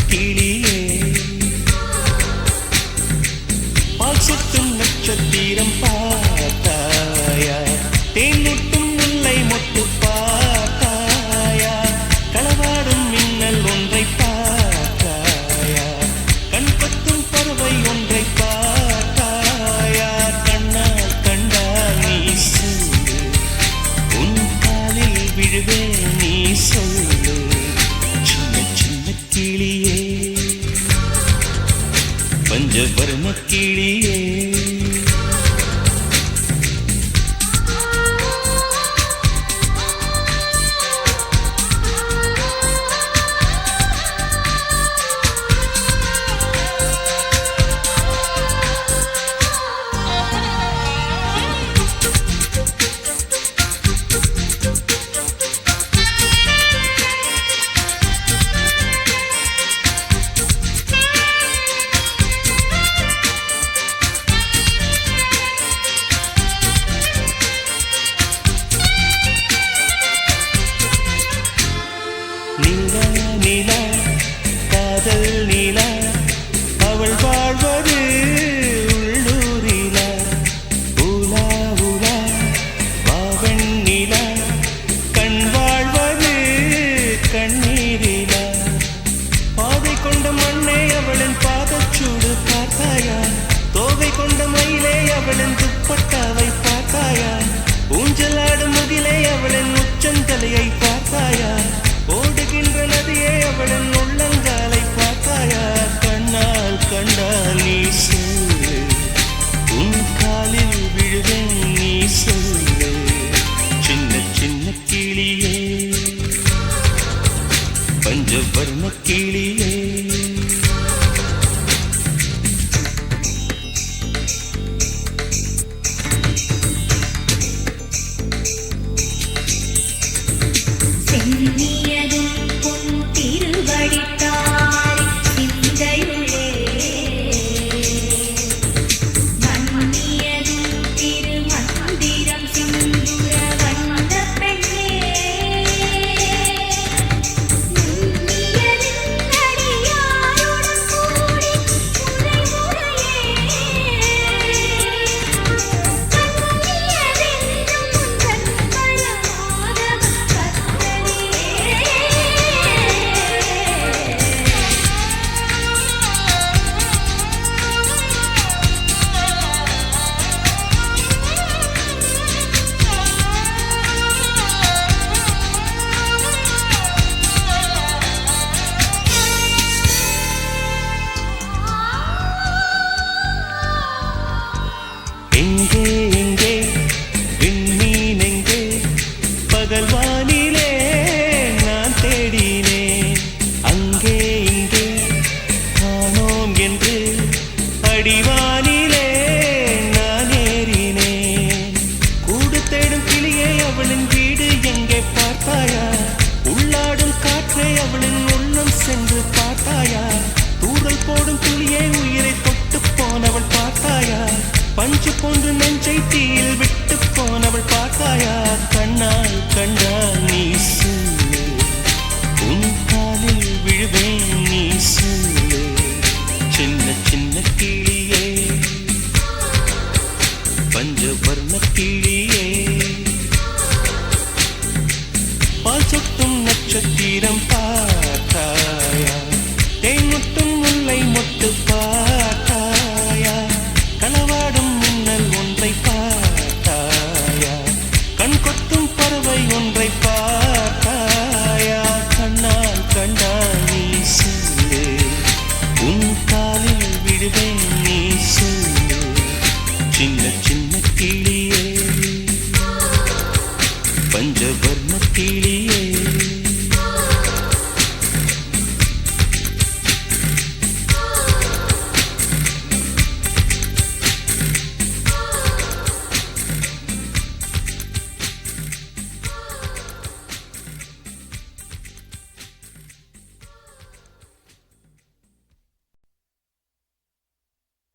கிளியே பால் சொட்டும் நட்சத்திரம் பார்த்தாயா தேனூட்டும் முல்லை மொட்டு பார்த்தாயா களவாடும் மின்னல் ஒன்றை பார்த்தாயா கண் கொத்தும் பறவை ஒன்றை பார்த்தாயா கண்ணால் கண்டால் நீ சொல்லு உன் காலில் விழுவேன் நீ சொல்லு சின்ன சின்ன கிளியே பஞ்சவர்ண கிளியே நிலா காதல் நிலா அவள் வாழ்வது உள்ளூரிலா உலா உலா பாவன் நிலா கண் வாழ்வது கண்ணீரிலா பாதை கொண்ட மண்ணே அவளின் பாதச்சூடு பார்த்தாயா தோகை கொண்ட மயிலே அவளின் துப்பட்டாவை பார்த்தாயா ஊஞ்சலாடும் முகிலே அவளின் உச்சந்தலையை பார்த்தாயா ஓடுகின்ற நதியே அவளின் உள்ளங்காலை பார்த்தாயா கண்ணால் கண்டால் நீ சொல்லு உன் காலில் விழுவேன் நீ சொல்லு சின்ன சின்ன கிளியே பஞ்சவர்ண கிளியே எங்கே எங்கே விண்மீன் எங்கே பகல் வானிலே நான் தேடினேன் அங்கே இங்கே காணோம் என்று அடிவானிலே நான் ஏறினேன் கூடு தேடும் கிளியை அவளின் வீடு எங்கே பார்த்தாயா உள்ளாடும் காற்றை அவளின் உள்ளம் சென்று பார்த்தாயா தூரல் போடும் துளியை உயிரை தொட்டு போனவள் பார்த்தாயா பஞ்சு போன்று நெஞ்சை தீயில் விட்டு போனவள் பார்த்தாயா கண்ணால் கண்டால் நீ சொல்லு உன் காலில் விழுவேன் நீ சொல்லு சின்ன சின்ன கிளியே பஞ்சவர்ண கிளியே பால் சொட்டும் நட்சத்திரம் பார்த்தாயா தேன்முட்டும் முல்லை மொட்டு பார்த்தாயா களவாடும் மின்னல் ஒன்றை பார்த்தாயா கண் கொத்தும் பறவை ஒன்றை பார்த்தாயா கண்ணால் கண்டால் நீ சொல்லு உன் காலில் விழுவேன் நீ சொல்லு சின்ன சின்ன கிளியே